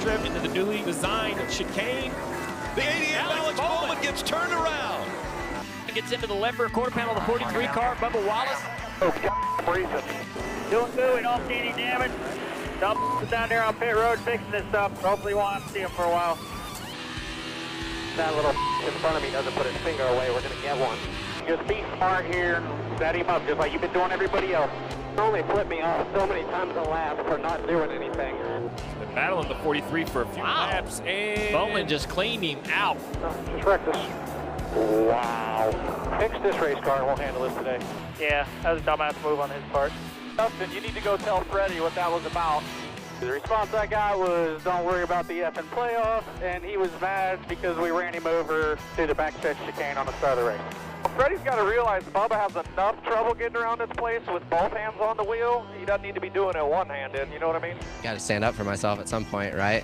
strip into the newly designed chicane. The 88 Alex Bowman gets turned around. Gets into the lever quarter panel of the 43 car, Bubba Wallace. Doing good, we don't see any damage. Is down there on pit road fixing this stuff. Hopefully we won't have to see him for a while. That little in front of me doesn't put his finger away, we're gonna get one. Just be smart here and set him up just like you've been doing everybody else. Only flipped me off so many times a lap for not doing anything. They're battling the 43 for a few laps, and Bowman just cleaned him out. Just wreck this. Wow. Fix this race car, won't handle this today. Yeah, that was a dumbass move on his part. Dustin, you need to go tell Freddie what that was about. The response I got was, don't worry about the effing playoffs, and he was mad because we ran him over through the backstretch chicane on the start of the race. Freddie's got to realize Bubba has enough trouble getting around this place with both hands on the wheel. He doesn't need to be doing it one-handed, you know what I mean? Got to stand up for myself at some point, right?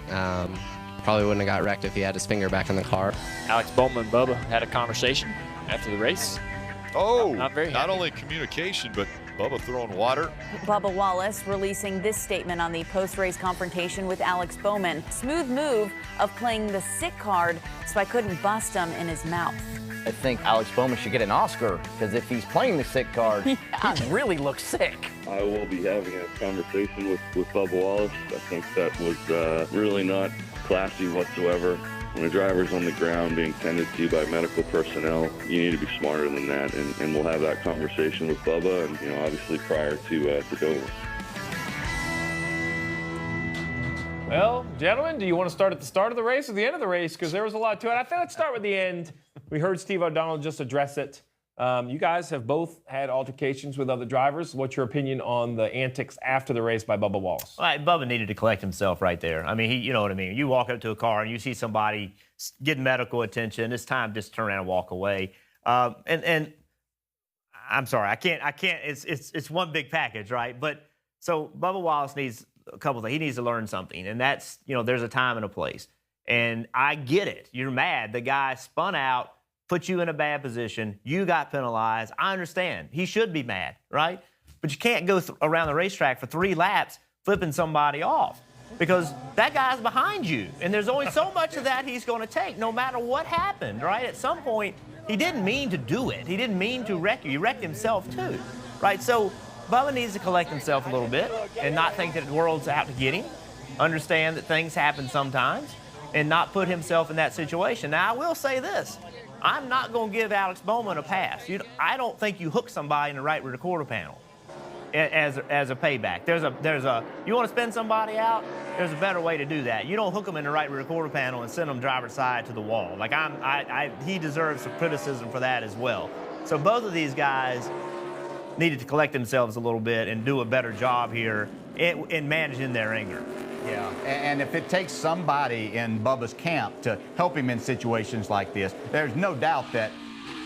Probably wouldn't have got wrecked if he had his finger back in the car. Alex Bowman and Bubba had a conversation after the race. Oh, not only communication, but Bubba throwing water. Bubba Wallace releasing this statement on the post-race confrontation with Alex Bowman. Smooth move of playing the sick card so I couldn't bust him in his mouth. I think Alex Bowman should get an Oscar, because if he's playing the sick card, he really looks sick. I will be having a conversation with Bubba Wallace. I think that was really not classy whatsoever. When a driver's on the ground being tended to by medical personnel, you need to be smarter than that, and we'll have that conversation with Bubba, and obviously prior to Dover. Well, gentlemen, do you want to start at the start of the race or the end of the race? Because there was a lot to it. I think let's start with the end. We heard Steve O'Donnell just address it. You guys have both had altercations with other drivers. What's your opinion on the antics after the race by Bubba Wallace? Well, Bubba needed to collect himself right there. I mean, you know what I mean. You walk up to a car and you see somebody getting medical attention. It's time just to turn around and walk away. And I'm sorry, I can't. It's one big package, right? But so Bubba Wallace needs a couple things. He needs to learn something, and that's there's a time and a place. And I get it. You're mad. The guy spun out, put you in a bad position. You got penalized. I understand. He should be mad, right? But you can't go around the racetrack for 3 laps flipping somebody off, because that guy's behind you. And there's only so much of that he's going to take, no matter what happened, right? At some point, he didn't mean to do it. He didn't mean to wreck you. He wrecked himself too, right? So Bubba needs to collect himself a little bit and not think that the world's out to get him. Understand that things happen sometimes and not put himself in that situation. Now, I will say this. I'm not going to give Alex Bowman a pass. I don't think you hook somebody in the right rear quarter panel as a payback. You want to spin somebody out? There's a better way to do that. You don't hook them in the right rear quarter panel and send them driver's side to the wall. Like he deserves some criticism for that as well. So both of these guys needed to collect themselves a little bit and do a better job here in managing their anger. Yeah, and if it takes somebody in Bubba's camp to help him in situations like this, there's no doubt that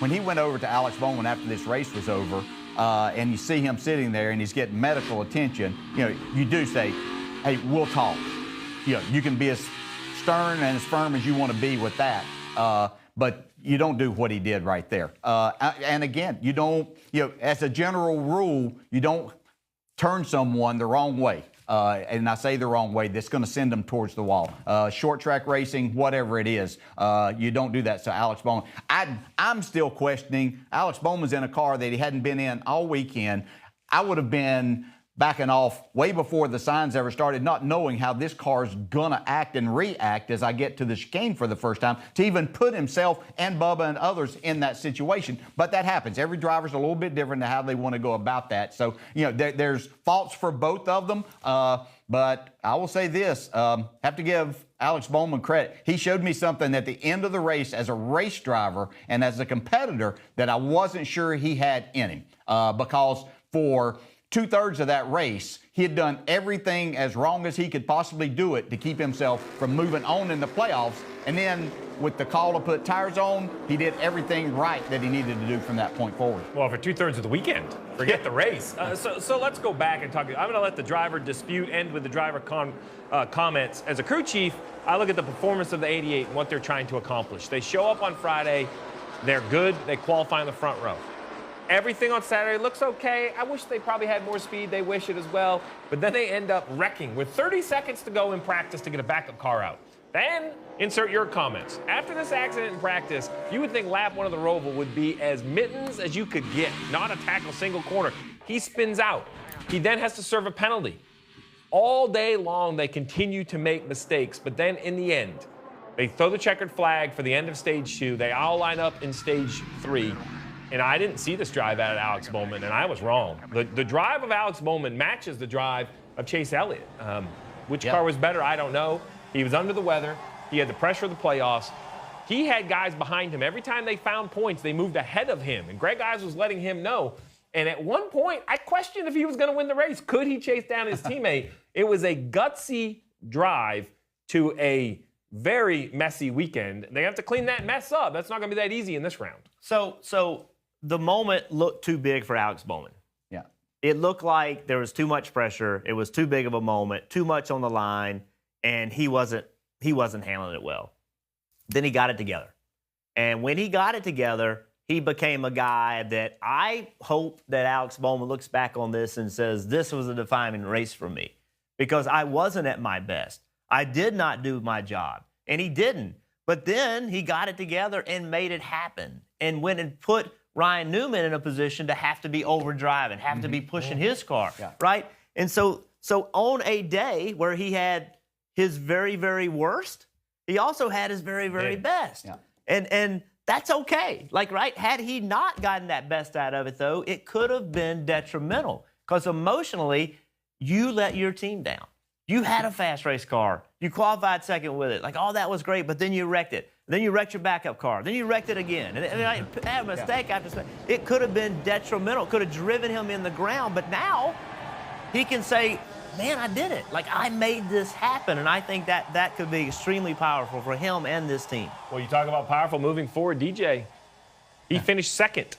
when he went over to Alex Bowman after this race was over, and you see him sitting there and he's getting medical attention, you do say, hey, we'll talk. You can be as stern and as firm as you want to be with that, but you don't do what he did right there. And again, you don't, as a general rule, you don't turn someone the wrong way. And I say the wrong way, that's going to send them towards the wall. Short track racing, whatever it is, you don't do that. So Alex Bowman, I'm still questioning. Alex Bowman's in a car that he hadn't been in all weekend. I would have been backing off way before the signs ever started, not knowing how this car's going to act and react as I get to the chicane for the first time, to even put himself and Bubba and others in that situation. But that happens. Every driver's a little bit different to how they want to go about that. So, there's faults for both of them. But I will say this, have to give Alex Bowman credit. He showed me something at the end of the race as a race driver and as a competitor that I wasn't sure he had in him. Because for 2/3 of that race, he had done everything as wrong as he could possibly do it to keep himself from moving on in the playoffs. And then with the call to put tires on, he did everything right that he needed to do from that point forward. Well, for 2/3 of the weekend, forget the race. So let's go back and talk. I'm going to let the driver dispute end with the driver comments. As a crew chief, I look at the performance of the 88 and what they're trying to accomplish. They show up on Friday. They're good. They qualify in the front row. Everything on Saturday looks okay. I wish they probably had more speed. They wish it as well. But then they end up wrecking with 30 seconds to go in practice to get a backup car out. Then insert your comments. After this accident in practice, you would think lap 1 of the Roval would be as mittens as you could get, not a tackle single corner. He spins out. He then has to serve a penalty. All day long, they continue to make mistakes, but then in the end, they throw the checkered flag for the end of stage 2. They all line up in stage 3. And I didn't see this drive out of Alex Bowman, and I was wrong. The drive of Alex Bowman matches the drive of Chase Elliott. Which car was better, I don't know. He was under the weather. He had the pressure of the playoffs. He had guys behind him. Every time they found points, they moved ahead of him. And Greg Ives was letting him know. And at one point, I questioned if he was going to win the race. Could he chase down his teammate? It was a gutsy drive to a very messy weekend. They have to clean that mess up. That's not going to be that easy in this round. So the moment looked too big for Alex Bowman. Yeah. It looked like there was too much pressure. It was too big of a moment, too much on the line, and he wasn't handling it well. Then he got it together. And when he got it together, he became a guy that I hope that Alex Bowman looks back on this and says, this was a defining race for me because I wasn't at my best. I did not do my job, and he didn't. But then he got it together and made it happen and went and put Ryan Newman in a position to have to be overdriving, have to be pushing his car, right? And so on a day where he had his very, very worst, he also had his very, very best. Yeah. And that's okay. Like, right, had he not gotten that best out of it, though, it could have been detrimental because emotionally, you let your team down. You had a fast race car. You qualified second with it. Like, all that was great, but then you wrecked it. Then you wrecked your backup car. Then you wrecked it again. And I had a mistake after mistake. It could have been detrimental. Could have driven him in the ground. But now he can say, man, I did it. Like, I made this happen. And I think that could be extremely powerful for him and this team. Well, you talk about powerful moving forward, DJ. He finished second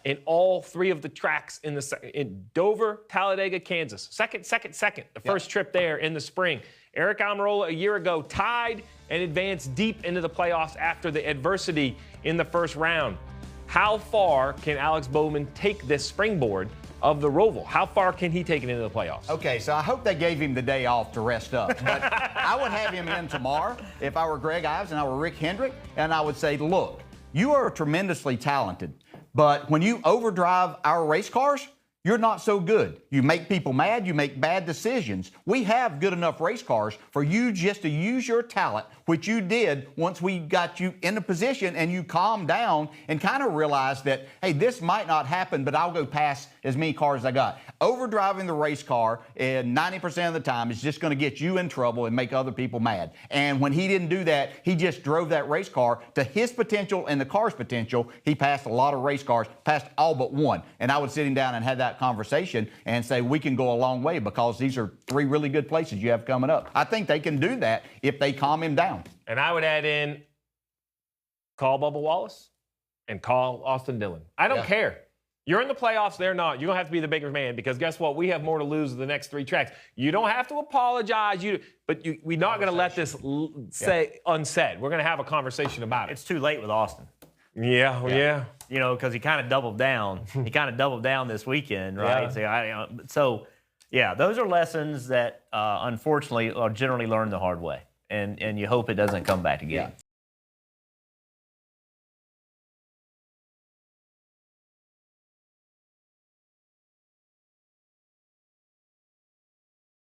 in all 3 of the tracks in Dover, Talladega, Kansas. Second. The first trip there in the spring. Eric Almirola a year ago tied and advanced deep into the playoffs after the adversity in the first round. How far can Alex Bowman take this springboard of the Roval? How far can he take it into the playoffs? Okay, so I hope they gave him the day off to rest up. But I would have him in tomorrow if I were Greg Ives and I were Rick Hendrick, and I would say, look, you are tremendously talented, but when you overdrive our race cars, you're not so good. You make people mad. You make bad decisions. We have good enough race cars for you just to use your talent, which you did once we got you in a position and you calmed down and kind of realized that, hey, this might not happen, but I'll go past as many cars as I got. Overdriving the race car 90% of the time is just going to get you in trouble and make other people mad. And when he didn't do that, he just drove that race car to his potential and the car's potential. He passed a lot of race cars, passed all but one. And I would sit him down and have that conversation and say, we can go a long way because these are 3 really good places you have coming up. I think they can do that if they calm him down. And I would add in, call Bubba Wallace and call Austin Dillon. I don't care. You're in the playoffs, they're not. You don't have to be the bigger man because guess what? We have more to lose the next 3 tracks. You don't have to apologize. We're not going to let this say unsaid. We're going to have a conversation about it. It's too late with Austin. Yeah. You know, because he kind of doubled down. He kind of doubled down this weekend, right? So, those are lessons that, unfortunately, are generally learned the hard way. And you hope it doesn't come back again.